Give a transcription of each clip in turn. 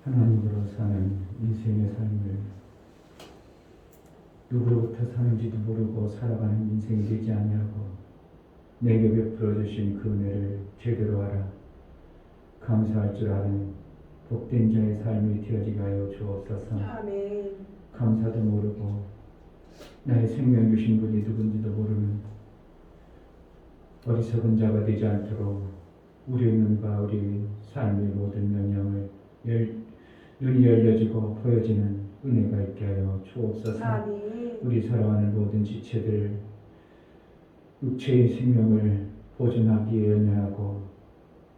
하나님으로 사는 인생의 삶을 누구로부터 사는지도 모르고 살아가는 인생이 되지 아니하고 내게 베풀어 주신 그 은혜를 제대로 알아 감사할 줄 아는 복된 자의 삶이 되어지게 하여 주옵소서. 아멘. 감사도 모르고 나의 생명 주신 분이 누군지도 모르는 어리석은 자가 되지 않도록 우리의 눈과 우리 삶의 모든 영역을 눈이 열려지고 보여지는 은혜가 있게 하여 주옵소서. 아멘. 우리 살아가는 모든 지체들 육체의 생명을 보존하기에 연연하고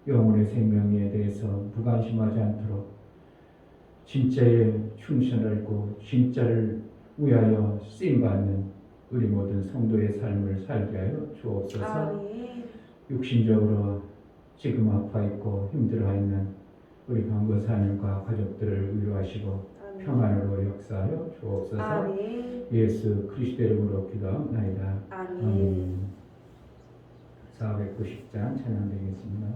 영혼의 생명에 대해서 무관심하지 않도록 진짜에 충실하고 진짜를 위하여 쓰임받는 우리 모든 성도의 삶을 살게 하여 주옵소서. 아멘. 육신적으로 지금 아파 있고 힘들어 있는 우리 강건사님과 가족들을 위로하시고 아멘. 평안으로 역사하여 주옵소서. 아멘. 예수 그리스도 이름으로 기도하옵나이다. 아멘. 490장 찬양드리겠습니다.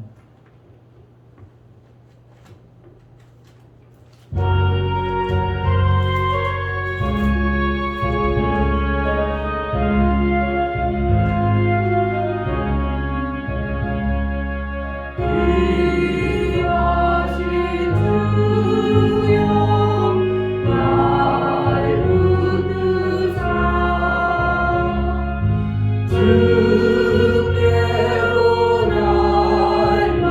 주께로 날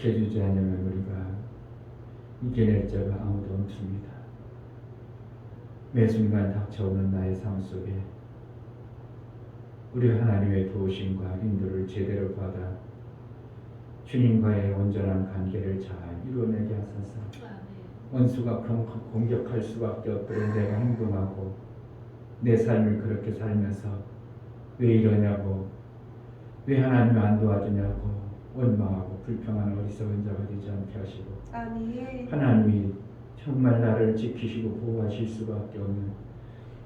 지켜주지 않으면 우리가 이겨낼 자가 아무도 없습니다. 매 순간 닥쳐오는 나의 삶 속에 우리 하나님의 도우심과 인도를 제대로 받아 주님과의 온전한 관계를 잘 이루어내게 하소서. 원수가 공격할 수밖에 없도록 내가 행동하고 내 삶을 그렇게 살면서 왜 이러냐고, 왜 하나님 안 도와주냐고 원망하고 불평하는 어리석은 자가 되지 않게 하시고, 아멘. 하나님이 정말 나를 지키시고 보호하실 수밖에 없는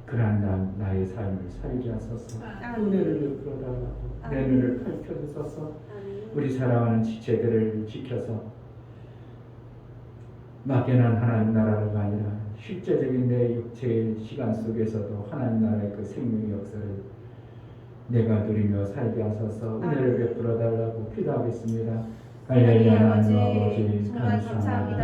그러한 나의 삶을 살게 하소서. 은혜를 베풀어 달라고 내 눈을 밝혀주소서. 아멘. 우리 사랑하는 지체들을 지켜서 막연한 하나님 나라가 아니라 실제적인 내 육체의 시간 속에서도 하나님 나라의 그 생명의 역사를 내가 누리며 살게 하소서. 은혜를 베풀어 달라고 기도하겠습니다. 할렐루야. 하나님 아버지 정말 감사합니다. 감사합니다.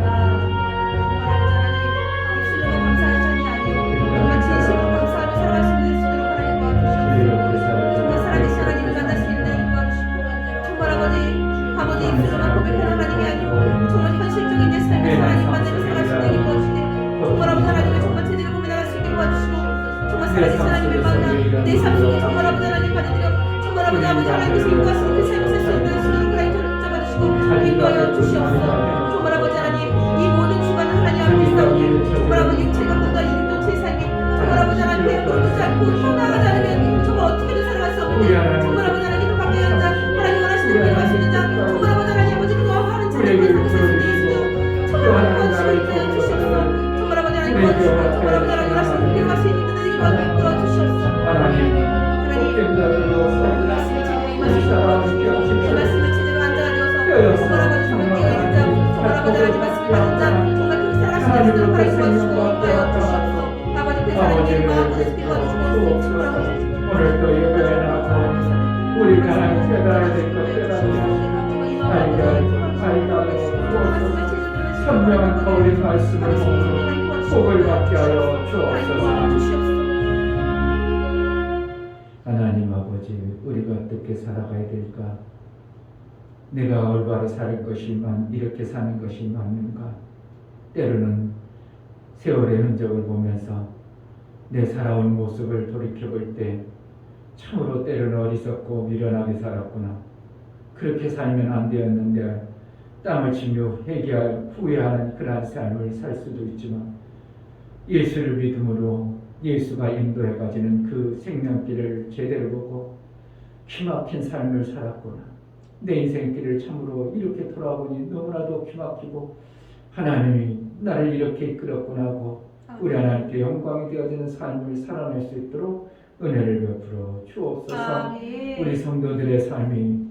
정말 감사합니다. 입술로만 감사하는 자이 아니고 정말 진심으로 감사하며 살아갈 수 있는 수도록 하나님 도와주시옵소서. 정말 살아계신 하나님을 만날 수 있는 일 도와주시고, 정말 아버지 입술로만 고백하는 하나님이 아니고 정말 현실적인 내 삶에서 하나님 만나며 살아갈 수 있는 일 도와주시고, 정말 아버지 하나님을 정말 제대로 보며 나갈 수 있게 도와주시고, 정말 살아계신 하나님을 만나 내 삶 속에 정말 아버지 하나님 받아들여 정말 아버지 하나님께서 인도하시는 그 삶을 살 수 있는 수도록 하나님 잡아주시고 인도하여 주시옵소서. 정말 아버지 하나님 이 모든 주간은 하나님 앞에 있사오니 정말 아버지 육체가 뭔가 이 육체의 삶이 정말 아버지 하나님 배고프지 않고 평안하지 않으면 정말 어떻게든 살아갈 수 없는데, 정말 아버지 하나님 그 밖에 앉아 하나님 원하시는 대로 할 수 있는 자, 정말 아버지 하나님 아버지 그동안 많은 자들과 살고 살수 있는 정말 도와주시고 인도해 주시옵소서. 정말 아버지 하나님 도와주시고 정말 아버지 하나님 원하시는 대로 할 수 있는 자들에게 도와 주시옵소서. 하나님 복된 자들로서 이 말씀을 제대로 앉아가지고서 정말 아버지 정말 깨어있는 자, 정말 아버지 하나님 말씀 받은 자, 정말 그렇게 살아갈 수 있는 자들을 하나님 도와주시고 인도하여 주시옵소서. 아버지 그 사람들이 마음껏 이렇게 도와주시고 정말 아버지 오늘 또 예배에 나와서 우리 하나님 깨달아야 될 것 깨달으며 선명한 거울의 말씀을 보고 복을 받게 하여 주옵소서. 하나님 아버지, 우리가 어떻게 살아가야 될까? 내가 올바로 살 것이만 이렇게 사는 것이 맞는가? 때로는 세월의 흔적을 보면서 내 살아온 모습을 돌이켜볼 때 참으로 때로는 어리석고 미련하게 살았구나. 그렇게 살면 안 되었는데 땀을 치며 회개할 후회하는 그러한 삶을 살 수도 있지만, 예수를 믿음으로 예수가 인도해 가지는 그 생명길을 제대로 보고 기막힌 삶을 살았구나. 내 인생길을 참으로 이렇게 돌아보니 너무나도 기막히고 하나님이 나를 이렇게 이끌었구나 하고 우리 하나님께 영광이 되어지는 삶을 살아낼 수 있도록 은혜를 베풀어 주옵소서. 우리 성도들의 삶이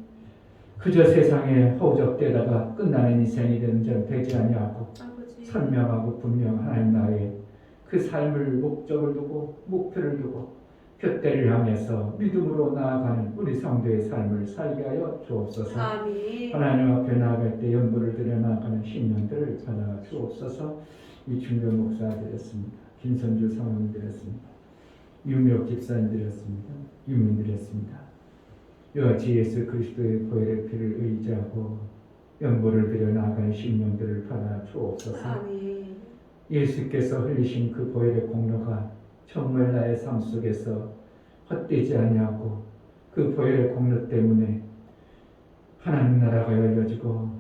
그저 세상에 허우적대다가 끝나는 인생이 되지 아니하고 선명하고 분명 하나님 나라의 그 삶을 목적을 두고 목표를 두고 푯대를 향해서 믿음으로 나아가는 우리 성도의 삶을 살게 하여 주옵소서. 하나님 앞에 나아갈 때 연보를 드려 나아가는 신령들을 받아 주옵소서. 이충전 목사 드렸습니다. 김선주 사모님 드렸습니다. 유미옥 집사님 드렸습니다. 유민 드렸습니다. 이와 같이 예수 그리스도의 보혈의 피를 의지하고 연보를 드려 나아가는 신령들을 받아 주옵소서. 예수께서 흘리신 그 보혈의 공로가 정말 나의 삶 속에서 헛되지 아니하고 그 보혈의 공로 때문에 하나님 나라가 열려지고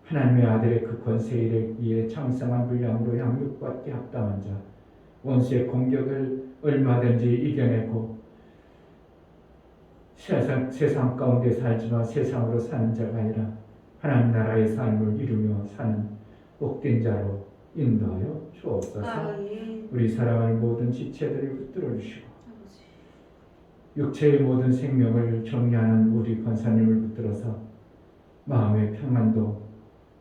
하나님의 아들의 그 권세를 위해 장성한 분량으로 양육받게 합당한 자, 원수의 공격을 얼마든지 이겨내고 세상 가운데 살지만 세상으로 사는 자가 아니라 하나님 나라의 삶을 이루며 사는 복된 자로 인도하여 주옵소서. 우리 사랑하는 모든 지체들을 붙들어 주시고 육체의 모든 생명을 정리하는 우리 권사님을 붙들어서 마음의 평안도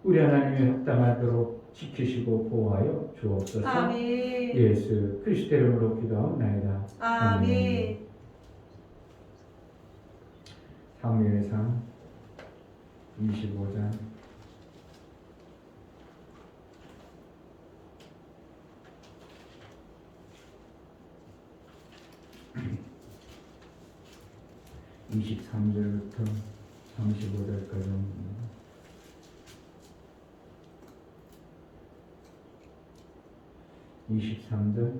우리 하나님의 합당하도록 지키시고 보호하여 주옵소서. 예수 그리스도의 이름으로 기도하옵나이다. 아멘. 사무엘상 25장 23절부터 35절까지 옵니다. 23절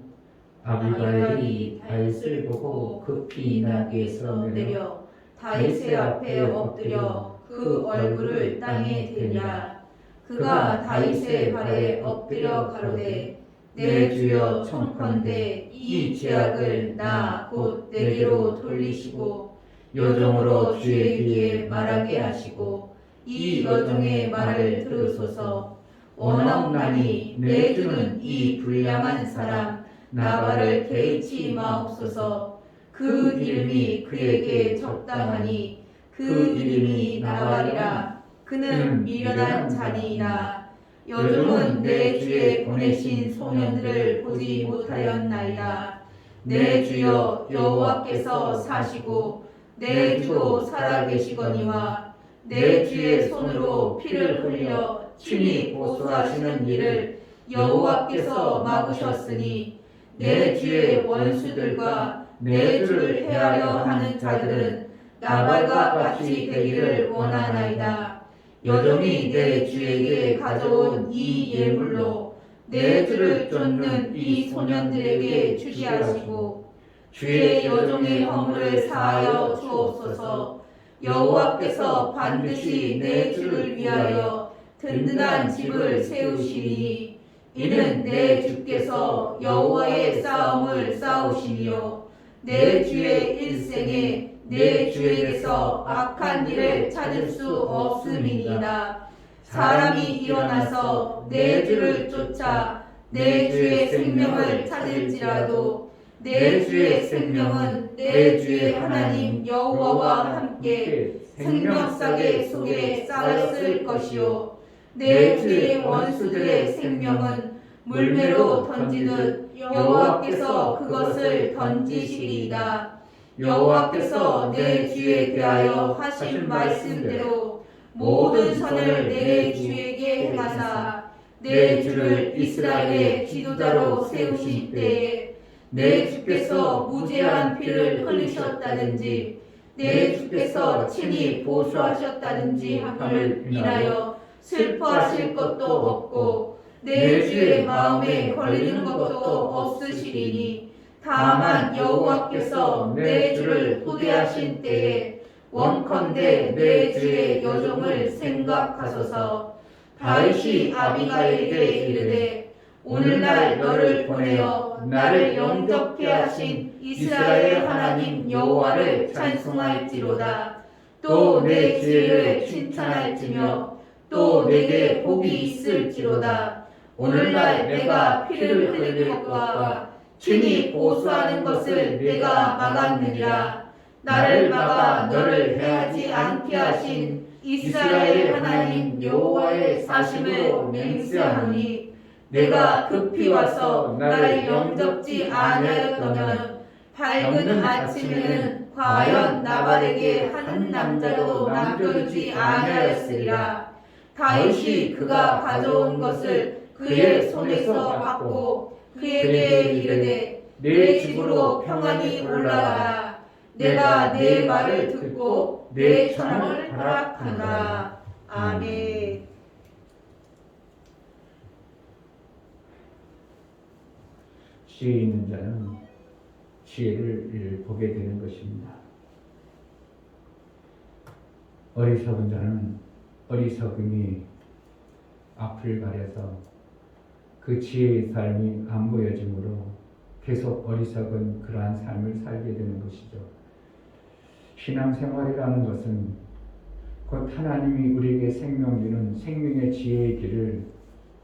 아비가일이 다윗을 보고 급히 나귀에서 내려 다윗의 앞에 엎드려 그 얼굴을 땅에 대니라. 그가 다윗의 발에 엎드려 가로되 내 주여 청컨대 이 죄악을 나 곧 내게로 돌리시고 여종으로 주의 귀에 말하게 하시고 이 여종의 말을 들으소서. 원하옵나니 내 주는 이 불량한 사람 나발을 개의치 마옵소서. 그 이름이 그에게 적당하니 그 이름이 나발이라. 그는 미련한 자니이다. 여종은 내 주에 보내신 소년들을 보지 못하였나이다. 내 주여 여호와께서 사시고 내 주도 살아계시거니와 내 주의 손으로 피를 흘려 친히 보수하시는 일을 여호와께서 막으셨으니 내 주의 원수들과 내 주를 해하려 하는 자들은 나발과 같이 되기를 원하나이다. 여종이 내 주에게 가져온 이 예물로 내 주를 쫓는 이 소년들에게 주게 하시고 주의 여종의 허물을 사하여 주옵소서. 여호와께서 반드시 내 주를 위하여 든든한 집을 세우시리니 이는 내 주께서 여호와의 싸움을 싸우시며 내 주의 일생에 내 주에게서 악한 일을 찾을 수 없음이니이다. 사람이 일어나서 내 주를 쫓아 내 주의 생명을 찾을지라도 내 주의 생명은 내 주의 하나님 여호와와 함께 생명싸개 속에 쌓였을 것이요 내 주의 원수들의 생명은 물매로 던지듯 여호와께서 그것을 던지시리이다. 여호와께서 내 주에 대하여 하신 말씀대로 모든 선을 내 주에게 행하사 내 주를 이스라엘의 지도자로 세우신 때에 내 주께서 무죄한 피를 흘리셨다든지 내 주께서 친히 보수하셨다든지 함을 인하여 슬퍼하실 것도 없고 내 주의 마음에 걸리는 것도 없으시리니 다만 여호와께서 내 주를 후대하신 때에 원컨대 내 주의 여종을 생각하소서. 다윗이 아비가일에게 이르되 오늘날 너를 보내어 나를 영접케 하신 이스라엘 하나님 여호와를 찬송할지로다. 또 내 지혜를 칭찬할지며 또 내게 복이 있을지로다. 오늘날 내가 피를 흘리는 것과 친히 보수하는 것을 내가 막았느니라. 나를 막아 너를 해하지 않게 하신 이스라엘 하나님 여호와의 사심을 맹세하노니 내가 급히 와서 나를 영접지 아니하였다면 밝은 아침에는 과연 나발에게 한 남자도 남겨두지 아니하였으리라. 다윗이 그가 가져온 것을 그의 손에서 받고 그에게 이르되 내 집으로 평안히 올라가라. 내가 내 말을 듣고 내 천함을 허락하노라. 아멘. 지혜 있는 자는 지혜를 보게 되는 것입니다. 어리석은 자는 어리석음이 앞을 가려서 그 지혜의 삶이 안 보여지므로 계속 어리석은 그러한 삶을 살게 되는 것이죠. 신앙생활이라는 것은 곧 하나님이 우리에게 생명 주는 생명의 지혜의 길을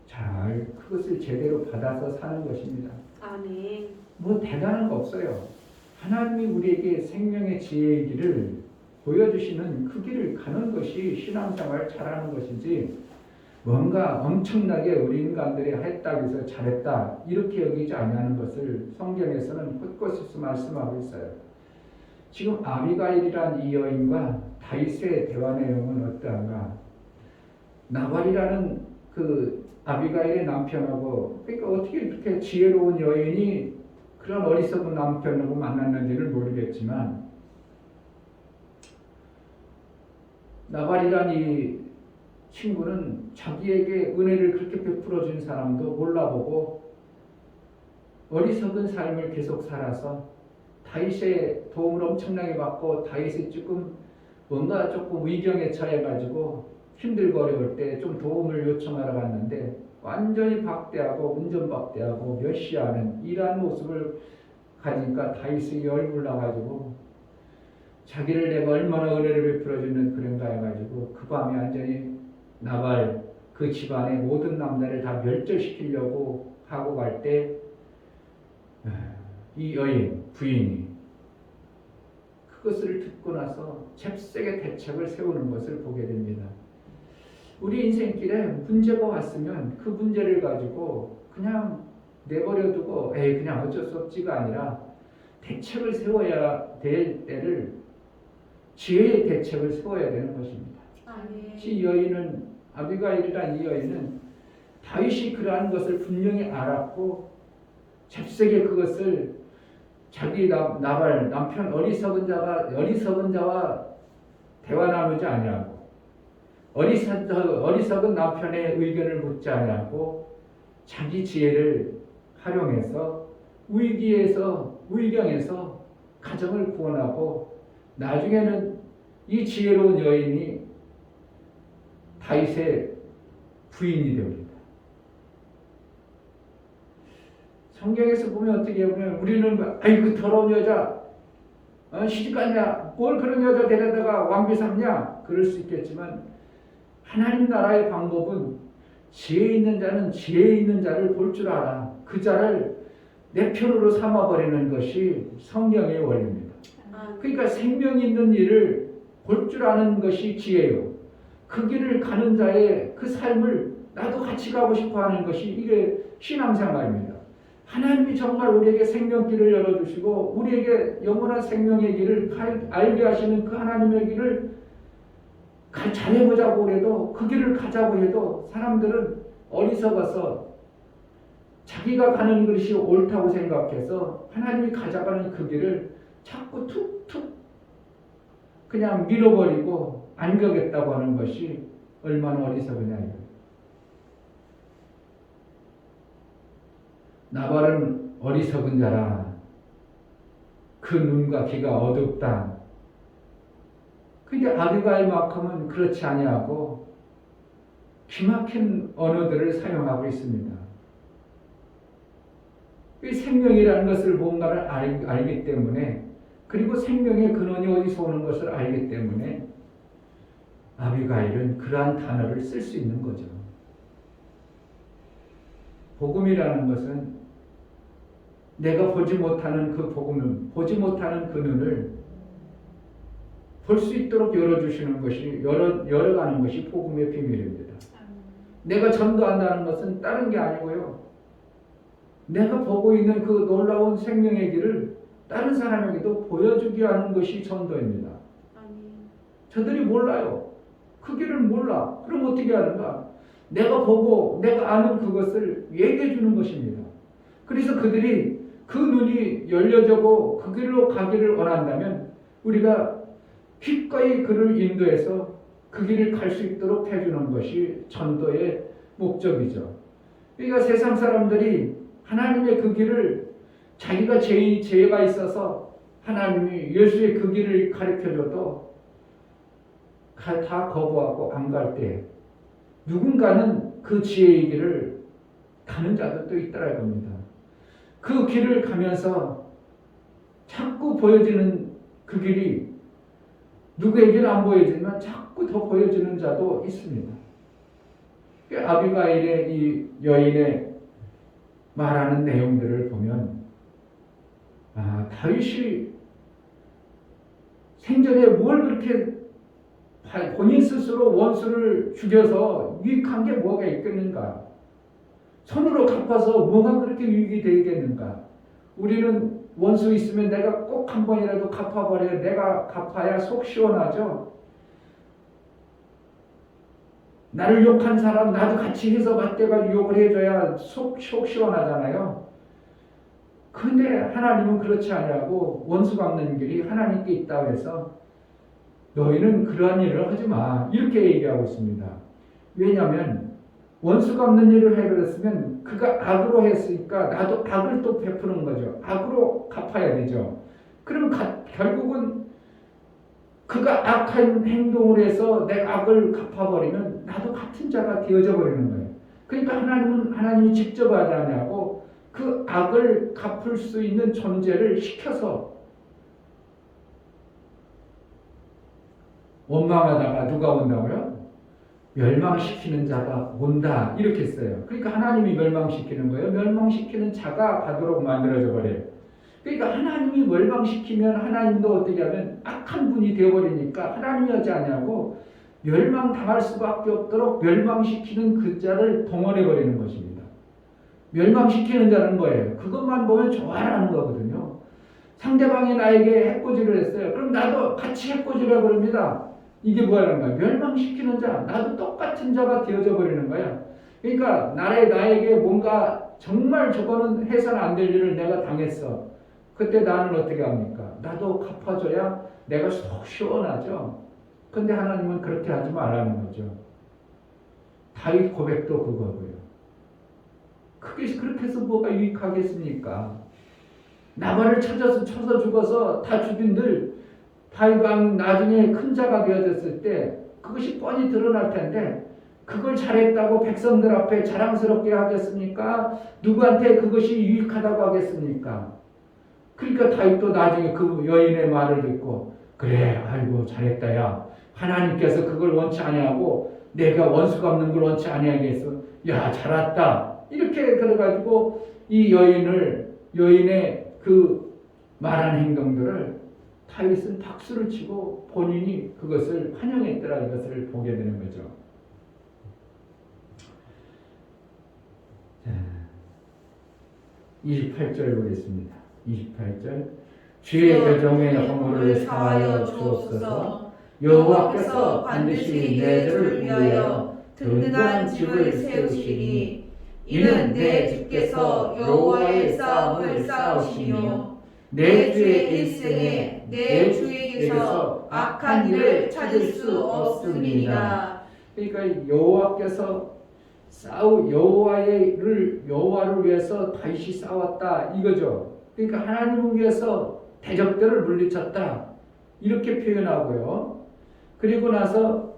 잘 그것을 제대로 받아서 사는 것입니다. 아멘. 뭐 대단한 거 없어요. 하나님이 우리에게 생명의 지혜의 길을 보여주시는 그 길을 가는 것이 신앙생활 잘하는 것이지 뭔가 엄청나게 우리 인간들이 했다고 해서 잘했다 이렇게 여기지 아니하는 것을 성경에서는 곳곳에서 말씀하고 있어요. 지금 아비가일이란 이 여인과 다윗의 대화 내용은 어떠한가? 나발이라는 그 아비가일의 남편하고 그러니까 어떻게 이렇게 지혜로운 여인이 그런 어리석은 남편하고 만났는지를 모르겠지만 나발이란 이 친구는 자기에게 은혜를 그렇게 베풀어 준 사람도 몰라보고 어리석은 삶을 계속 살아서 다윗의 도움을 엄청나게 받고 다윗이 뭔가 조금 위경에 처해가지고 힘들고 어려울 때 좀 도움을 요청하러 갔는데 완전히 박대하고 운전박대하고 멸시하는 이러한 모습을 가니까 다윗이 열불 나가지고 자기를 내가 얼마나 은혜를 베풀어주는 그런가 해가지고 그 밤에 완전히 나발 그 집안의 모든 남자를 다 멸절시키려고 하고 갈 때 이 여인 부인이 그것을 듣고 나서 잽싸게 대책을 세우는 것을 보게 됩니다. 우리 인생길에 문제가 왔으면 그 문제를 가지고 그냥 내버려두고 그냥 어쩔 수 없지가 아니라 대책을 세워야 될 때를 지혜의 대책을 세워야 되는 것입니다. 이 여인은 아비가일이란 이 여인은 다윗이 그러한 것을 분명히 알았고 잽싸게 그것을 자기 나발 남편 어리석은 자와 대화 나누지 아니하고 어리석은 남편의 의견을 묻지 아니하고 자기 지혜를 활용해서 위경에서 가정을 구원하고 나중에는 이 지혜로운 여인이 다윗의 부인이 됩니다. 성경에서 보면 어떻게 보면 우리는 아이고 더러운 여자 시집갔냐 뭘 그런 여자 데려다가 왕비 삼냐 그럴 수 있겠지만 하나님 나라의 방법은 지혜 있는 자는 지혜 있는 자를 볼 줄 알아. 그 자를 내 편으로 삼아버리는 것이 성경의 원리입니다. 그러니까 생명 있는 일을 볼 줄 아는 것이 지혜요. 그 길을 가는 자의 그 삶을 나도 같이 가고 싶어 하는 것이 이게 신앙생활입니다. 하나님이 정말 우리에게 생명길을 열어주시고 우리에게 영원한 생명의 길을 알게 하시는 그 하나님의 길을 잘해보자고 해도 그 길을 가자고 해도 사람들은 어리석어서 자기가 가는 것이 옳다고 생각해서 하나님이 가져가는 그 길을 자꾸 툭툭 그냥 밀어버리고 안 가겠다고 하는 것이 얼마나 어리석으냐 이거예요. 나발은 어리석은 자라. 그 눈과 귀가 어둡다. 근데 아비가일만큼은 그렇지 아니하고 기막힌 언어들을 사용하고 있습니다. 이 생명이라는 것을 뭔가를 알기 때문에 그리고 생명의 근원이 어디서 오는 것을 알기 때문에 아비가일은 그러한 단어를 쓸 수 있는 거죠. 복음이라는 것은 내가 보지 못하는 그 복음은 보지 못하는 그 눈을 볼 수 있도록 열어주시는 것이 열어가는 것이 복음의 비밀입니다. 내가 전도한다는 것은 다른 게 아니고요. 내가 보고 있는 그 놀라운 생명의 길을 다른 사람에게도 보여주게 하는 것이 전도입니다. 저들이 몰라요. 그 길을 몰라. 그럼 어떻게 하는가? 내가 보고 내가 아는 그것을 얘기해 주는 것입니다. 그래서 그들이 그 눈이 열려지고 그 길로 가기를 원한다면 우리가 기꺼이 그를 인도해서 그 길을 갈 수 있도록 해주는 것이 전도의 목적이죠. 그러니까 세상 사람들이 하나님의 그 길을 자기가 죄가 있어서 하나님이 예수의 그 길을 가르쳐줘도 다 거부하고 안 갈 때 누군가는 그 지혜의 길을 가는 자들도 있더라 겁니다. 그 길을 가면서 자꾸 보여지는 그 길이 누구에게는 안 보여지지만 자꾸 더 보여지는 자도 있습니다. 아비가일의 이 여인의 말하는 내용들을 보면 다윗이 생전에 뭘 그렇게 본인 스스로 원수를 죽여서 유익한 게 뭐가 있겠는가? 손으로 갚아서 뭐가 그렇게 유익이 되겠는가? 우리는 원수 있으면 내가 꼭 한 번이라도 갚아버려야 내가 갚아야 속 시원하죠. 나를 욕한 사람 나도 같이 해서 맞대가 욕을 해줘야 속 시원하잖아요. 근데 하나님은 그렇지 않냐고 원수 갚는 길이 하나님께 있다고 해서 너희는 그러한 일을 하지 마 이렇게 얘기하고 있습니다. 왜냐하면 원수가 없는 일을 해버렸으면 그가 악으로 했으니까 나도 악을 또 베푸는 거죠. 악으로 갚아야 되죠. 그럼 결국은 그가 악한 행동을 해서 내 악을 갚아버리면 나도 같은 자가 되어져 버리는 거예요. 그러니까 하나님이 직접 하지 않냐고 그 악을 갚을 수 있는 존재를 시켜서 원망하다가 누가 온다고요? 멸망시키는 자가 온다 이렇게 써요. 그러니까 하나님이 멸망시키는 거예요. 멸망시키는 자가 가도록 만들어져 버려요. 그러니까 하나님이 멸망시키면 하나님도 어떻게 하면 악한 분이 되어버리니까 하나님이 하지 않냐고 멸망당할 수밖에 없도록 멸망시키는 그 자를 동원해버리는 것입니다. 멸망시키는 자는 뭐예요? 그것만 보면 좋아하는 거거든요. 상대방이 나에게 해코지를 했어요. 그럼 나도 같이 해코지를 해버립니다. 이게 뭐라는 거야? 멸망시키는 자, 나도 똑같은 자가 되어져 버리는 거야. 그러니까 나에게 뭔가 정말 저거는 해서는 안 될 일을 내가 당했어. 그때 나는 어떻게 합니까? 나도 갚아줘야 내가 속 시원하죠. 근데 하나님은 그렇게 하지 말라는 거죠. 다윗 고백도 그거고요. 그게 그렇게 해서 뭐가 유익하겠습니까? 나발을 쳐서 죽어서 다 죽인들 다윗 왕 나중에 큰 자가 되어졌을 때 그것이 뻔히 드러날 텐데 그걸 잘했다고 백성들 앞에 자랑스럽게 하겠습니까? 누구한테 그것이 유익하다고 하겠습니까? 그러니까 다윗도 나중에 그 여인의 말을 듣고 그래 아이고 잘했다 야 하나님께서 그걸 원치 아니하고 내가 원수가 없는 걸 원치 아니하겠어 야 잘했다 이렇게 그래가지고 이 여인의 그 말한 행동들을 다윗은 박수를 치고 본인이 그것을 환영했더라 이것을 보게 되는 거죠. 자, 28절 보겠습니다. 28절 주의 여종의 허물을 사하여 주옵소서. 여호와께서 반드시 내 죄를 위하여 든든한 집을 세우시리니 이는 내 주께서 여호와의 싸움을 싸우시며 내 주의 일생에 내 주에게서 악한 일을 찾을 수 없습니다. 그러니까 여호와께서 여호와를 위해서 다윗이 싸웠다 이거죠. 그러니까 하나님을 위해서 대적들을 물리쳤다 이렇게 표현하고요. 그리고 나서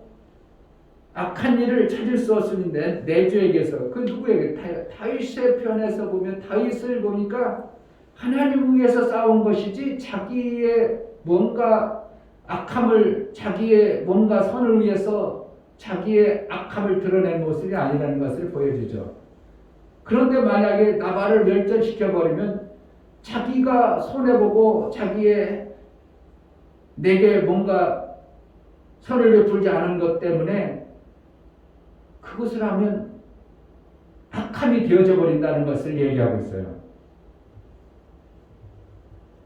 악한 일을 찾을 수 없는데 내 주에게서 그 누구에게 다윗의 편에서 보면 다윗을 보니까 하나님을 위해서 싸운 것이지 자기의 뭔가 악함을 자기의 뭔가 선을 위해서 자기의 악함을 드러낸 모습이 아니라는 것을 보여주죠. 그런데 만약에 나발을 멸절시켜버리면 자기가 손해보고 내게 뭔가 선을 베풀지 않은 것 때문에 그것을 하면 악함이 되어져 버린다는 것을 얘기하고 있어요.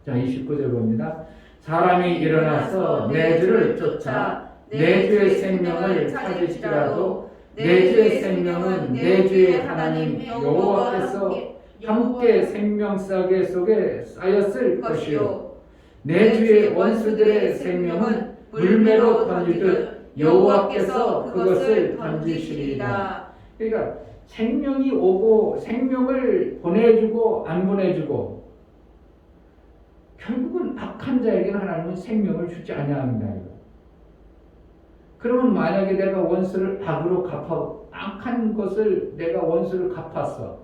자, 29절 봅니다. 사람이 일어나서 내 주를 쫓아 내 주의 생명을 찾을지라도 내 주의 생명은 내 주의 하나님 여호와께서 함께 생명싸개 속에 쌓였을 것이요 내 주의 원수들의 생명은 물매로 던지듯 여호와께서 그것을 던지시리이다. 그러니까 생명이 오고 생명을 보내주고 안 보내주고 결국은 악한 자에게는 하나님은 생명을 주지 아니합니다. 그러면 만약에 내가 원수를 악으로 악한 것을 내가 원수를 갚았어.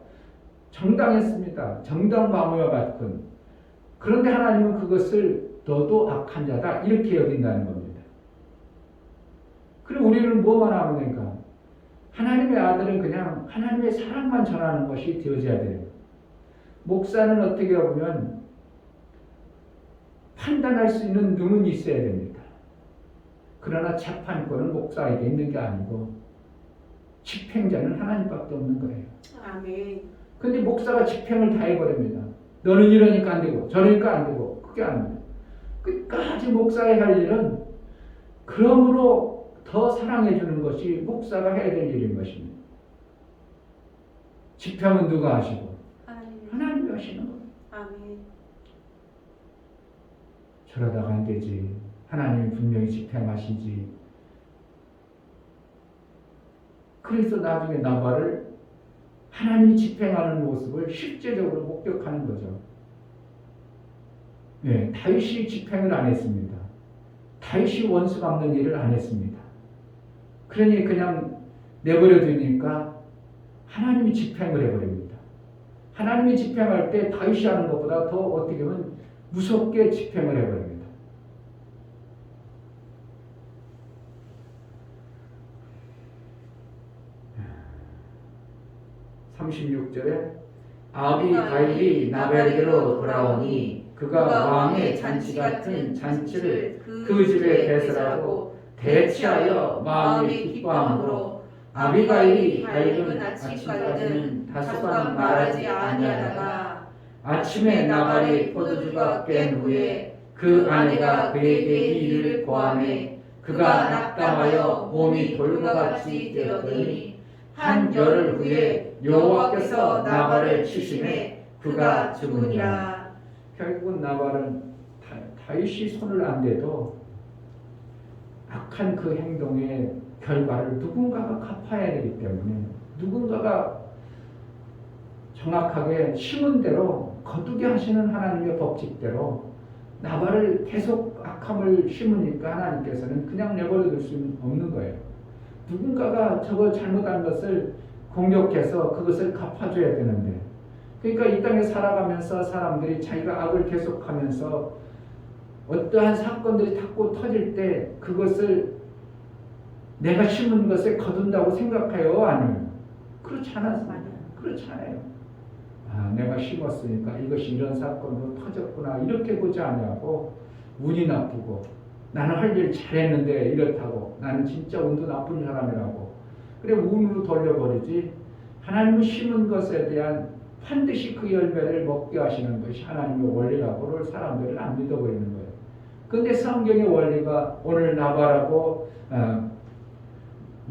정당했습니다. 정당방위와 같은. 그런데 하나님은 그것을 너도 악한 자다 이렇게 여긴다는 겁니다. 그리고 우리는 뭐만 하면 되니까 하나님의 아들은 그냥 하나님의 사랑만 전하는 것이 되어져야 돼요. 목사는 어떻게 보면 판단할 수 있는 눈은 있어야 됩니다. 그러나 재판권은 목사에게 있는 게 아니고 집행자는 하나님밖에 없는 거예요. 아멘. 근데 목사가 집행을 다 해버립니다. 너는 이러니까 안 되고 저러니까 안 되고 그게 안 돼요. 끝까지 목사의 할 일은 그러므로 더 사랑해 주는 것이 목사가 해야 될 일인 것입니다. 집행은 누가 하시고? 하나님이 하시는 거예요. 아멘. 저러다가 안 되지. 하나님이 분명히 집행하시지. 그래서 나중에 나발을 하나님이 집행하는 모습을 실제적으로 목격하는 거죠. 네, 다윗이 집행을 안 했습니다. 다윗이 원수 갚는 일을 안 했습니다. 그러니 그냥 내버려 두니까 하나님이 집행을 해버립니다. 하나님이 집행할 때 다윗이 하는 것보다 더 어떻게 보면 무섭게 집행을 해버립니다. 36절에 아비가일이 나발에게로 돌아오니 그가 왕의 잔치 같은 잔치를 그 집에 배설하고 대치하여 마음이 기뻐함으로 아비가일이 밝은 아침까지는 다소간 말하지 아니하다가 아침에 나발이 포도주가 깬 후에 그 아내가 그에게 이 일을 고하매 그가 낙담하여 몸이 돌과 같이 되었더니 한 열흘 후에 여호와께서 나발을 치심에 그가 죽으니라. 결국은 나발은 다윗이 손을 안 대도 악한 그 행동의 결과를 누군가가 갚아야 되기 때문에 누군가가 정확하게 심은 대로 거두게 하시는 하나님의 법칙대로 나발을 계속 악함을 심으니까 하나님께서는 그냥 내버려 둘 수는 없는 거예요. 누군가가 저거 잘못한 것을 공격해서 그것을 갚아줘야 되는데, 그러니까 이 땅에 살아가면서 사람들이 자기가 악을 계속하면서 어떠한 사건들이 자꾸 터질 때 그것을 내가 심은 것을 거둔다고 생각해요? 아니면 그렇지 않아요. 그렇지 않아요. 아, 내가 심었으니까 이것이 이런 사건으로 터졌구나 이렇게 보지 않냐고 운이 나쁘고 나는 할 일 잘했는데 이렇다고 나는 진짜 운도 나쁜 사람이라고 그래 운으로 돌려버리지, 하나님은 심은 것에 대한 반드시 그 열매를 먹게 하시는 것이 하나님의 원리라고를 사람들은 안 믿어버리는 거예요. 그런데 성경의 원리가 오늘 나발하고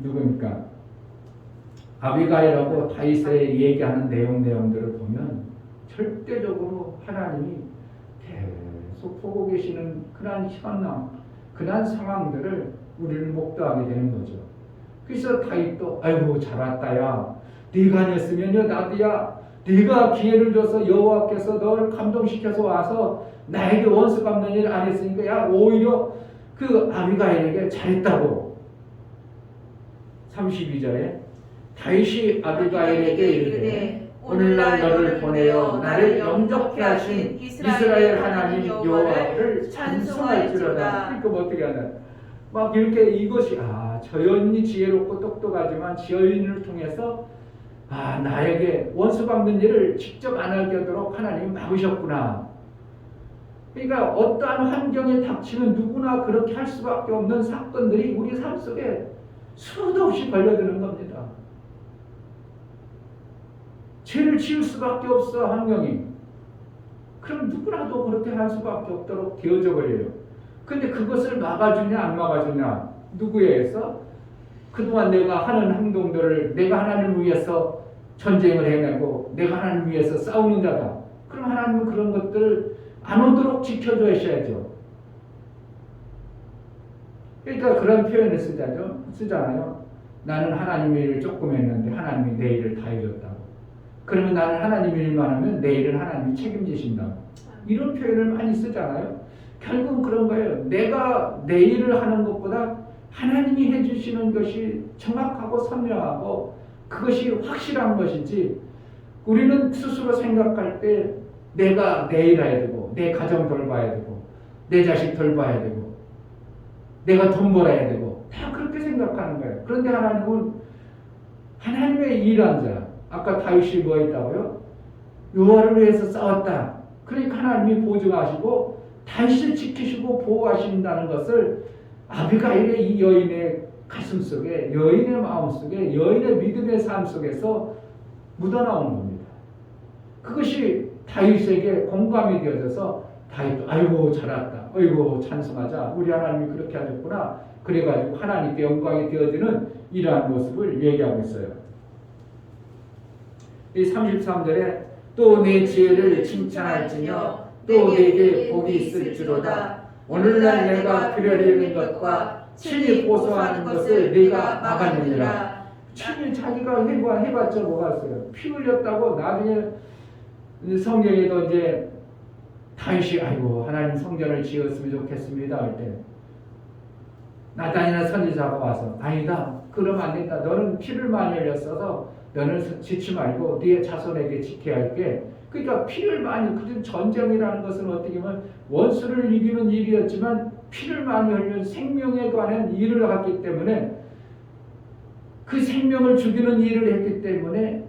누굽니까? 아비가일하고 다윗의 얘기하는 내용들을 보면 절대적으로 하나님이 계속 보고 계시는 그러한 현황, 그러한 상황들을 우리를 목도하게 되는 거죠. 그래서 다윗도 아이고 잘 왔다야, 네가 아니었으면요 나도야, 네가 기회를 줘서 여호와께서 너를 감동시켜서 와서 나에게 원수 갚는 일 안 했으니까 야 오히려 그 아비가일에게 잘했다고. 32절에 다윗이 아비가일에게 이르되 오늘날 너를 보내어 나를 영접케 하신 이스라엘 하나님 여호와를 찬송할지로다. 그러니까 뭐 어떻게 하나 막 이렇게 이것이 저 여인이 지혜롭고 똑똑하지만 저 여인을 통해서 나에게 원수 갚는 일을 직접 안 하게 하도록 하나님이 막으셨구나. 그러니까 어떠한 환경에 닥치면 누구나 그렇게 할 수밖에 없는 사건들이 우리 삶 속에 수도 없이 걸려드는 겁니다. 죄를 지을 수밖에 없어 환경이. 그럼 누구라도 그렇게 할 수밖에 없도록 되어져 버려요. 근데 그것을 막아주냐 안 막아주냐 누구에 의해서? 그동안 내가 하는 행동들을 내가 하나님을 위해서 전쟁을 해내고 내가 하나님을 위해서 싸우는 자다. 그럼 하나님은 그런 것들을 안 오도록 지켜주셔야죠. 그러니까 그런 표현을 쓰잖아요. 나는 하나님의 일을 조금 했는데 하나님이 내 일을 다 해줬다고. 그러면 나는 하나님 일만 하면 내 일은 하나님이 책임지신다고. 이런 표현을 많이 쓰잖아요. 결국은 그런 거예요. 내가 내 일을 하는 것보다 하나님이 해주시는 것이 정확하고 선명하고 그것이 확실한 것이지, 우리는 스스로 생각할 때 내가 내 일 해야 되고 내 가정 돌봐야 되고 내 자식 돌봐야 되고 내가 돈 벌어야 되고 다 그렇게 생각하는 거예요. 그런데 하나님은 하나님의 일한 자, 아까 다윗이 뭐 했다고요? 여호와를 위해서 싸웠다. 그러니까 하나님이 보증하시고 다윗을 지키시고 보호하신다는 것을 아비가일의 이 여인의 가슴 속에, 여인의 마음 속에, 여인의 믿음의 삶 속에서 묻어나오는 겁니다. 그것이 다윗에게 공감이 되어져서 다윗도 아이고 잘 왔다, 아이고 찬송하자, 우리 하나님이 그렇게 하셨구나, 그래가지고 하나님께 영광이 되어지는 이러한 모습을 얘기하고 있어요. 이 33절에 또 내 지혜를 칭찬할지며 또 내게 복이 있을지로다. 오늘날 내가 필요로 여긴 것과 친히 보소하는 것을 네가 막았느니라. 친히 자기가 해봤자 뭐가 있어요. 피 흘렸다고 나중에 성경에도 이제 다윗이 아이고 하나님 성전을 지었으면 좋겠습니다 할 때 나단이나 선지자가 와서 아니다 그러면 안 된다. 너는 피를 많이 흘렸어서 너는 짓지 말고 네 자손에게 지켜야 할게. 그러니까 피를 많이 그 전쟁이라는 것은 어떻게 보면 원수를 이기는 일이었지만 피를 많이 흘리는 생명에 관한 일을 하기 때문에 그 생명을 죽이는 일을 했기 때문에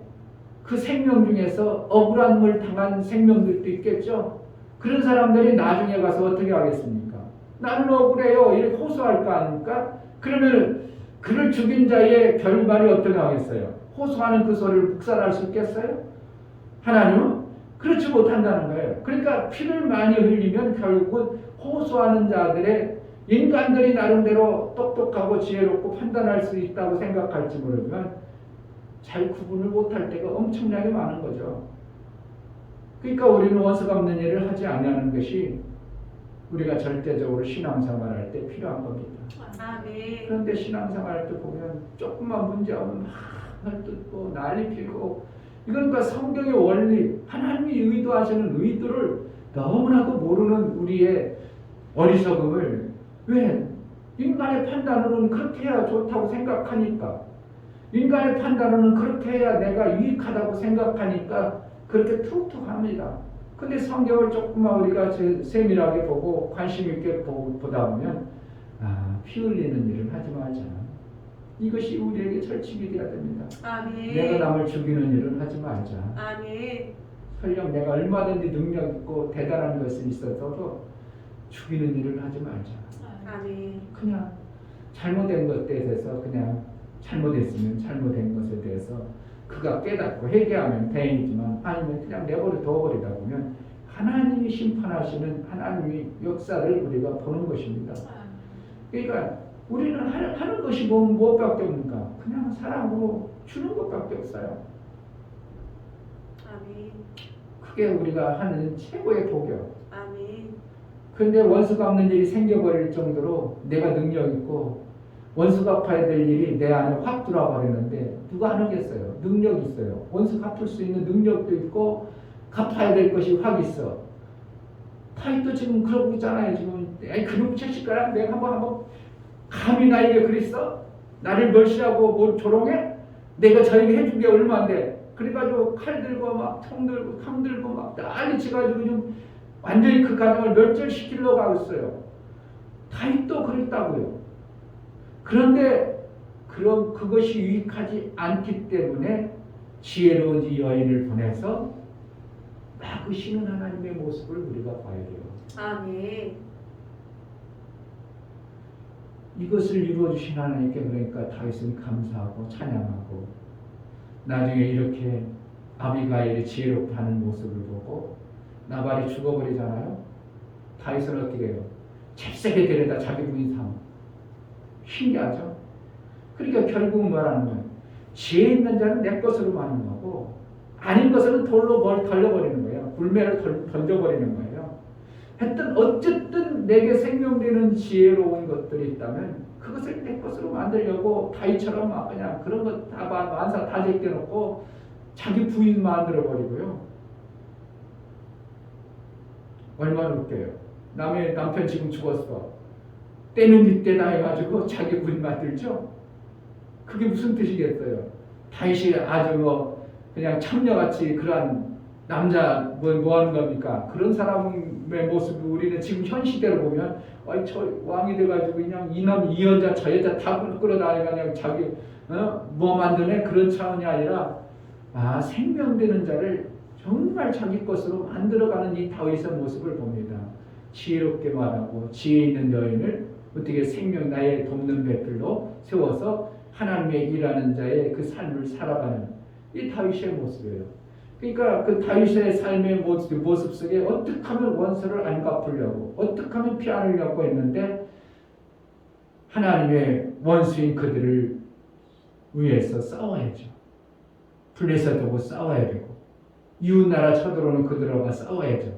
그 생명 중에서 억울함을 당한 생명들도 있겠죠. 그런 사람들이 나중에 가서 어떻게 하겠습니까? 나는 억울해요. 이렇게 호소할 거 아닙니까? 그러면 그를 죽인 자의 결말이 어떻게 하겠어요? 호소하는 그 소리를 묵살할 수 있겠어요? 하나님은 그렇지 못한다는 거예요. 그러니까 피를 많이 흘리면 결국은 호소하는 자들의 인간들이 나름대로 똑똑하고 지혜롭고 판단할 수 있다고 생각할지 모르지만 잘 구분을 못할 때가 엄청나게 많은 거죠. 그러니까 우리는 원수 갚는 일을 하지 않냐는 것이 우리가 절대적으로 신앙생활할 때 필요한 겁니다. 아멘. 그런데 신앙생활할 때 보면 조금만 문제하면 막 헐뜯고 난리 피고 이러니까 성경의 원리 하나님이 의도하시는 의도를 너무나도 모르는 우리의 어리석음을 왜 인간의 판단으로는 그렇게 해야 좋다고 생각하니까 인간의 판단으로는 그렇게 해야 내가 유익하다고 생각하니까 그렇게 툭툭 합니다. 근데 성경을 조금만 우리가 세밀하게 보고 관심 있게 보다 보면 피 흘리는 일은 하지 말자. 이것이 우리에게 철칙이 되어야 됩니다. 아멘. 내가 남을 죽이는 일은 하지 말자. 아멘. 설령 내가 얼마든지 능력 있고 대단한 것이 있어도 죽이는 일을 하지 말자. 아멘. 그냥 잘못된 것에 대해서 그냥 잘못했으면 잘못된 것에 대해서 그가 깨닫고 회개하면 다행이지만 아니면 그냥 내버려 둬버리다 보면 하나님이 심판하시는 하나님의 역사를 우리가 보는 것입니다. 그러니까 우리는 하는 것이 무엇밖에 없는가? 그냥 사랑으로 주는 것밖에 없어요. 아멘. 그게 우리가 하는 최고의 복이요. 아멘. 그런데 원수 갚는 일이 생겨버릴 정도로 내가 능력 있고 원수 갚아야 될 일이 내 안에 확 들어와버리는데 누가 하겠어요? 능력 있어요. 원수 갚을 수 있는 능력도 있고 갚아야 될 것이 확 있어. 다윗도 지금 그러고 있잖아요. 지금 그놈 채식가랑 내가 한번 감히 나에게 그랬어? 나를 멸시하고 뭘 조롱해? 내가 저에게 해준 게 얼마인데? 그래가지고 칼 들고 막 총 들고 캄 들고 막 난리 치가지고 좀 완전히 그 가정을 멸절시키려고 하고 있어요. 다윗도 그랬다고요. 그런데 그것이 유익하지 않기 때문에 지혜로운 이 여인을 보내서 막으시는 하나님의 모습을 우리가 봐야 돼요. 아멘. 이것을 이루어주신 하나님께 그러니까 다윗은 감사하고 찬양하고 나중에 이렇게 아비가일이 지혜롭다는 모습을 보고 나발이 죽어버리잖아요. 다윗은 어떻게 해요? 잽싸게 데려다 자기 부인 삼아. 신기하죠? 그러니까 결국은 뭐라는 거예요? 지혜 있는 자는 내 것으로 마는 거고 아닌 것은 돌로 덜려버리는 거예요. 불매를 던져버리는 거예요. 하여튼 어쨌든 내게 생명되는 지혜로운 것들이 있다면 그것을 내 것으로 만들려고 다윗처럼 막 그냥 그런 것 다 만사 다 제껴놓고 자기 부인 만들어버리고요. 얼마나 웃겨요. 남의 남편 지금 죽었어. 때는 이때다 해가지고 자기 부인 만들죠. 그게 무슨 뜻이겠어요? 다윗이 아주 그냥 참녀같이 그러한 남자 뭐 하는 겁니까? 그런 사람의 모습을 우리는 지금 현 시대로 보면 저 왕이 돼가지고 그냥 이남 이 여자 저 여자 다 끌어다니가 그냥 자기 뭐 만드네 그런 차원이 아니라 생명되는 자를 정말 자기 것으로 만들어가는 이 다윗의 모습을 봅니다. 지혜롭게 말하고 지혜 있는 여인을 어떻게 생명 나의 돕는 배틀로 세워서 하나님의 일하는 자의 그 삶을 살아가는 이 다윗의 모습이에요. 그러니까 그 다윗의 삶의 모습 속에 어떻게 하면 원수를 안 갚으려고 어떻게 하면 피 안 흘려고 했는데 하나님의 원수인 그들을 위해서 싸워야죠. 블레셋 두고 싸워야 되고 이웃나라 쳐들어오는 그들과 싸워야죠.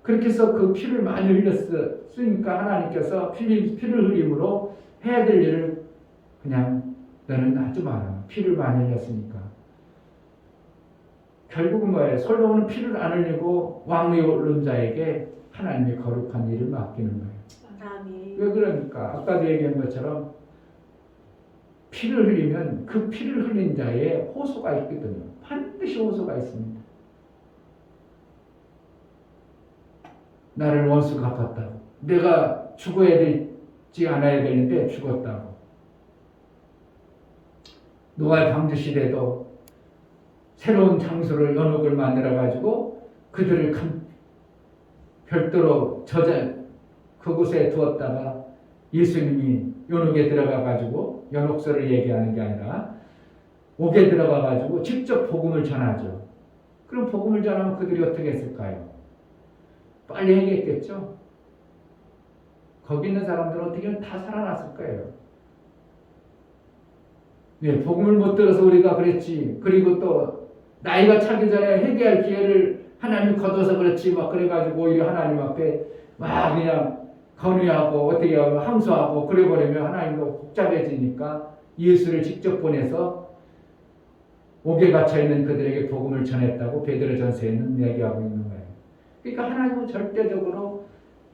그렇게 해서 그 피를 많이 흘렸으니까 하나님께서 피를 흘림으로 해야 될 일을 그냥 너는 하지 마라. 피를 많이 흘렸으니까. 결국은 뭐예요? 솔로몬은 피를 안 흘리고 왕위에 오른 자에게 하나님의 거룩한 일을 맡기는 거예요. 아멘. 왜 그러니까? 아까도 얘기한 것처럼 피를 흘리면 그 피를 흘린 자의 호소가 있거든요. 반드시 호소가 있습니다. 나를 원수 갚았다고. 내가 죽어야 되지 않아야 되는데 죽었다고. 노아의 방주 시대도 새로운 장소를 연옥을 만들어 가지고 그들을 별도로 그곳에 두었다가 예수님이 연옥에 들어가 가지고 연옥서를 얘기하는 게 아니라 옥에 들어가 가지고 직접 복음을 전하죠. 그럼 복음을 전하면 그들이 어떻게 했을까요? 빨리 해겠죠. 거기 있는 사람들은 어떻게 다 살아났을 거예요. 네, 복음을 못 들어서 우리가 그랬지. 그리고 또 나이가 차기 전에 회개할 기회를 하나님 거둬서 그렇지. 막 그래가지고 오히려 하나님 앞에 막 그냥 건의하고 어떻게 하고 항소하고 그래버리면 하나님도 복잡해지니까 예수를 직접 보내서 옥에 갇혀있는 그들에게 복음을 전했다고 베드로전서에는 얘기하고 있는 거예요. 그러니까 하나님은 절대적으로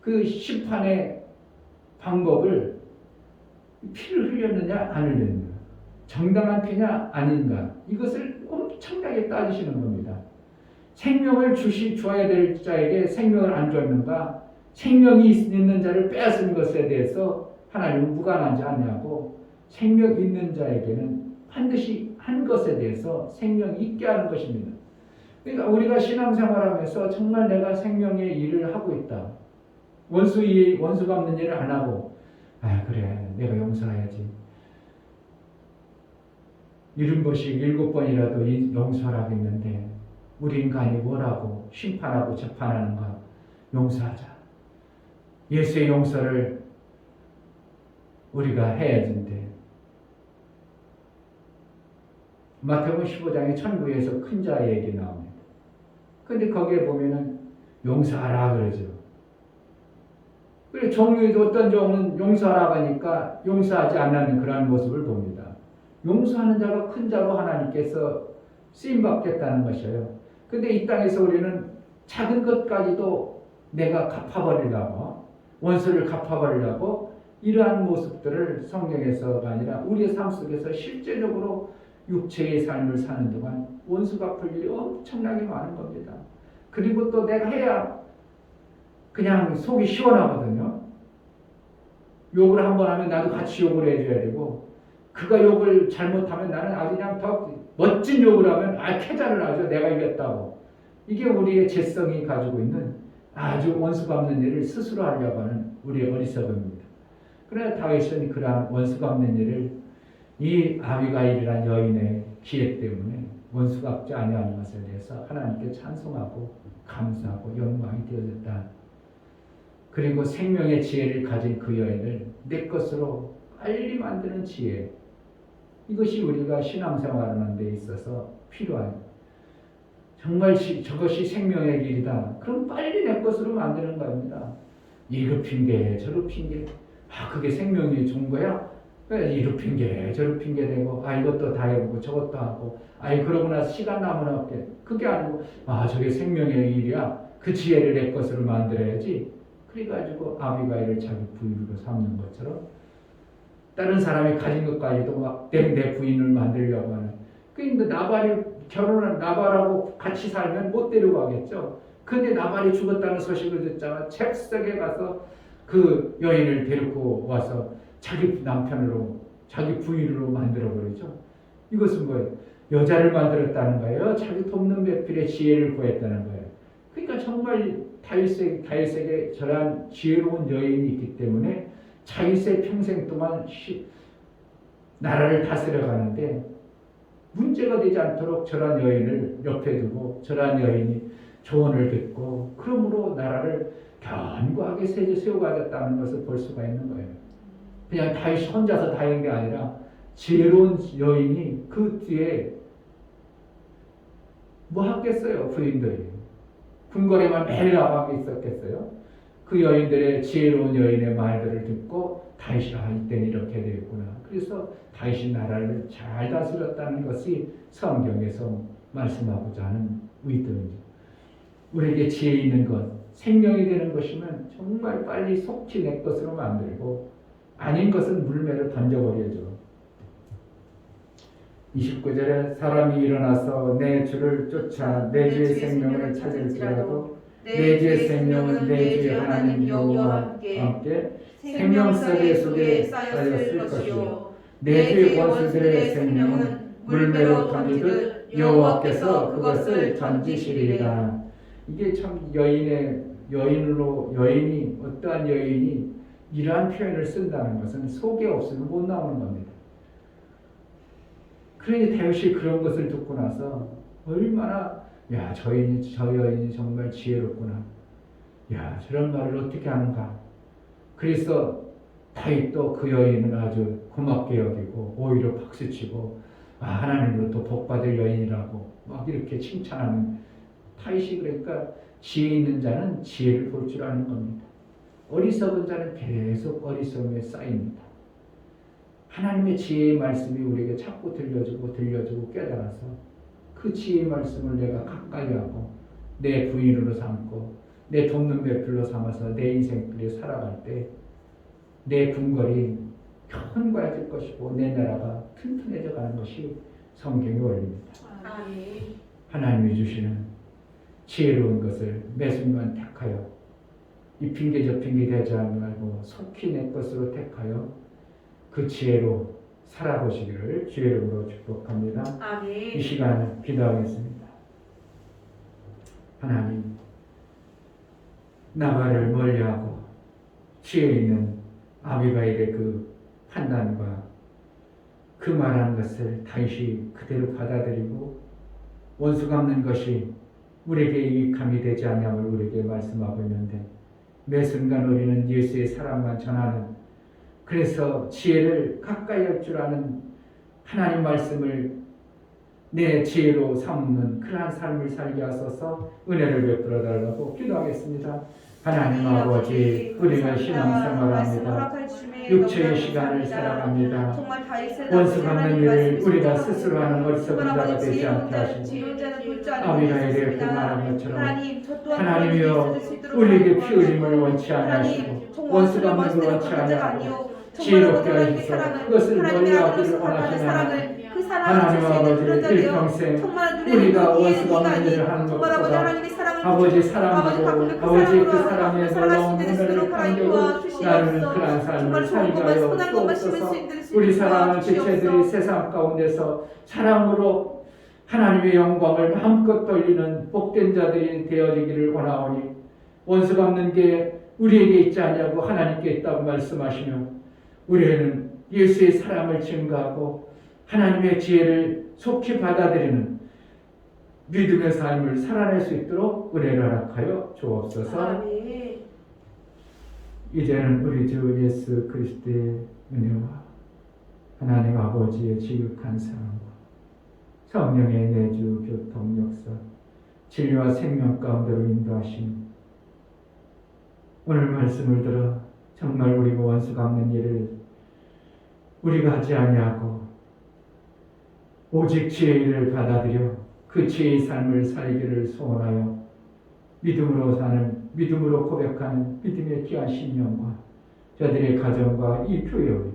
그 심판의 방법을 피를 흘렸느냐 안 흘렸느냐, 정당한 피냐 아닌가, 이것을 엄청나게 따지시는 겁니다. 생명을 줘야 될 자에게 생명을 안 줬는가, 생명이 있는 자를 빼앗은 것에 대해서 하나님은 무관하지 않냐고, 생명 있는 자에게는 반드시 한 것에 대해서 생명이 있게 하는 것입니다. 그러니까 우리가 신앙생활하면서 정말 내가 생명의 일을 하고 있다. 원수 갚는 일을 안 하고, 그래 내가 용서해야지. 70번씩 7번이라도 용서하라고 했는데 우리 인간이 뭐라고 심판하고 재판하는가. 용서하자. 예수의 용서를 우리가 해야 된대. 마태복음 15장에 천국에서 큰 자 얘기 나옵니다. 근데 거기에 보면은 용서하라 그러죠. 그래, 종류도 어떤 종은 용서하라고 하니까 용서하지 않는 그런 모습을 봅니다. 용서하는 자가 큰 자로 하나님께서 쓰임받겠다는 것이에요. 근데 이 땅에서 우리는 작은 것까지도 내가 갚아버리려고, 원수를 갚아버리려고 이러한 모습들을 성경에서가 아니라 우리의 삶 속에서 실제적으로 육체의 삶을 사는 동안 원수 갚을 일이 엄청나게 많은 겁니다. 그리고 또 내가 해야 그냥 속이 시원하거든요. 욕을 한번 하면 나도 같이 욕을 해줘야 되고, 그가 욕을 잘못하면 나는 아주 그냥 더 멋진 욕을 하면 쾌자를 하죠. 내가 이겼다고. 이게 우리의 죄성이 가지고 있는 아주 원수 갚는 일을 스스로 하려고 하는 우리의 어리석음입니다. 그러나 다윗은 그러한 원수 갚는 일을 이 아비가일이라는 여인의 기회 때문에 원수 갚지 아니하는 것에 대해서 하나님께 찬송하고 감사하고 영광이 되어졌다. 그리고 생명의 지혜를 가진 그 여인을 내 것으로 빨리 만드는 지혜, 이것이 우리가 신앙생활하는 데 있어서 필요한, 정말 저것이 생명의 길이다. 그럼 빨리 내 것으로 만드는 겁니다. 이거 핑계 저거 핑계, 그게 생명이 좋은 거야? 이거 핑계 저거 핑계 대고 이것도 다 해보고 저것도 하고 그러고 나서 시간 남으면 없게, 그게 아니고 저게 생명의 일이야. 그 지혜를 내 것으로 만들어야지. 그래가지고 아비가일을 자기 부인으로 삼는 것처럼 다른 사람이 가진 것까지도 막 내 부인을 만들려고 하는. 그러니까 나발이 결혼한 나발하고 같이 살면 못 데리고 가겠죠. 근데 나발이 죽었다는 소식을 듣자마자 잽싸게 가서 그 여인을 데리고 와서 자기 남편으로, 자기 부인으로 만들어버리죠. 이것은 뭐예요? 여자를 만들었다는 거예요. 자기 돕는 배필의 지혜를 구했다는 거예요. 그러니까 정말 다윗에게 저러한 지혜로운 여인이 있기 때문에 다윗의 평생 동안 나라를 다스려 가는데 문제가 되지 않도록 저러한 여인을 옆에 두고 저러한 여인이 조언을 듣고 그러므로 나라를 견고하게 세워가졌다는 것을 볼 수가 있는 거예요. 그냥 다윗이 혼자서 다 한 게 아니라 지혜로운 여인이 그 뒤에 뭐 하겠어요. 부인들이 궁궐에만 매일 나가게 있었겠어요. 그 여인들의 지혜로운 여인의 말들을 듣고 다윗이 이때는 이렇게 되었구나. 그래서 다윗이 나라를 잘 다스렸다는 것이 성경에서 말씀하고자 하는 의도입니다. 우리에게 지혜 있는 것, 생명이 되는 것이면 정말 빨리 속히 내 것으로 만들고 아닌 것은 물매로 던져버려줘. 29절에 사람이 일어나서 내 주를 쫓아 내 주의 생명을 찾을지라도 내 주의 생명은 내 주의 하나님 여호와와 함께 생명석에 속에 쌓였을 것이요 내 주의 원수들의 생명은 물매로 던지듯 여호와께서 그것을 던지시리이다. 이게 참 여인이 어떠한 여인이 이러한 표현을 쓴다는 것은 속에 없으면 못 나오는 겁니다. 그러니 다윗이 그런 것을 듣고 나서 얼마나 저 여인이 정말 지혜롭구나. 저런 말을 어떻게 하는가. 그래서 다윗도 그 여인을 아주 고맙게 여기고 오히려 박수치고 하나님으로부터 복받을 여인이라고 막 이렇게 칭찬하는 다윗이 그러니까 지혜 있는 자는 지혜를 볼 줄 아는 겁니다. 어리석은 자는 계속 어리석음에 쌓입니다. 하나님의 지혜의 말씀이 우리에게 자꾸 들려주고 깨달아서 그 지혜의 말씀을 내가 가까이 하고 내 부인으로 삼고 내 돕는 배필로 삼아서 내 인생길에 살아갈 때 내 궁궐이 견고해질 것이고 내 나라가 튼튼해져 가는 것이 성경의 원리입니다. 하나님이 주시는 지혜로운 것을 매 순간 택하여 이 핑계 저 핑계 대지 말고 속히 내 것으로 택하여 그 지혜로 살아보시기를 주의 이름으로 축복합니다. 이 시간 기도하겠습니다. 하나님, 나발을 멀리하고 지혜 있는 아비가일의 그 판단과 그 말한 것을 다윗이 그대로 받아들이고 원수 갚는 것이 우리에게 유익함이 되지 않냐을 우리에게 말씀하고 있는데 매 순간 우리는 예수의 사랑만 전하는 그래서 지혜를 가까이 할 줄 아는 하나님 말씀을 내 지혜로 삼는 그러한 삶을 살게 하소서 은혜를 베풀어 달라고 기도하겠습니다. 하나님 아버지, 우리가 신앙생활합니다. 육체의 시간을 살아갑니다. 원수 갚는 일을 우리가 스스로 하는 어리석은 자가 되지 않게 하시고 아비가일의 그 말한 것처럼 하나님이여 우리에게 피 흘림을 원치 아니하시고 원수 갚는 걸 원치 아니하고 지혜롭게 하시소. 그것을 멀리하기를 원하시는 하나님 아버지 일평생 우리가 원수 갚는 일을 하는 것보다 아버지 사랑하고 아버지 그 사랑의 놀라운 은혜를 감격으로 나누는 그러한 삶을 살게 하여 주옵소서. 우리 사랑하는 지체들이 세상 가운데서 사랑으로 하나님의 영광을 마음껏 돌리는 복된 자들이 되어지기를 원하오니 원수 갚는 게 우리에게 있지 않냐고 하나님께 있다고 말씀하시며 우리는 예수의 사랑을 증거하고 하나님의 지혜를 속히 받아들이는 믿음의 삶을 살아낼 수 있도록 은혜를 허락하여 주옵소서. 이제는 우리 주 예수 그리스도의 은혜와 하나님 아버지의 지극한 사랑과 성령의 내주 교통 역사 진리와 생명 가운데로 인도하심 오늘 말씀을 들어 정말 우리가 원수 갚는 일을 우리가 하지 아니하고 오직 지혜의 일을 받아들여 그 지혜의 삶을 살기를 소원하여 믿음으로 사는 믿음으로 고백하는 믿음의 귀한 신령과 저들의 가정과 이 교회의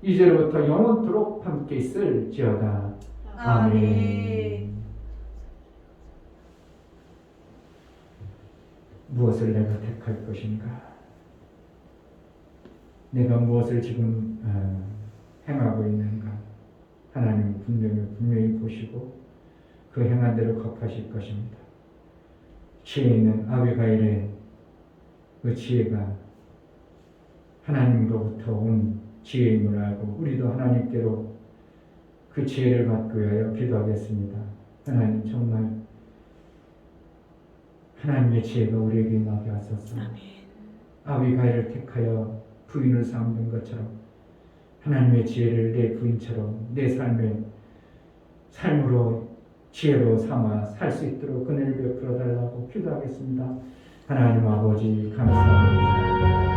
이제로부터 영원토록 함께 있을지어다. 아멘. 무엇을 내가 택할 것인가? 내가 무엇을 지금 행하고 있는가? 하나님은 분명히 보시고 그 행한 대로 갚으실 것입니다. 지혜 있는 아비가일의 그 지혜가 하나님으로부터 온 지혜임을 알고 우리도 하나님께로 그 지혜를 받기 위하여 기도하겠습니다. 하나님 정말 하나님의 지혜가 우리에게 임하게 하소서. 아비가일을 택하여 부인을 삼는 것처럼 하나님의 지혜를 내 부인처럼 내 삶으로 지혜로 삼아 살 수 있도록 은혜를 베풀어 달라고 기도하겠습니다. 하나님 아버지 감사합니다.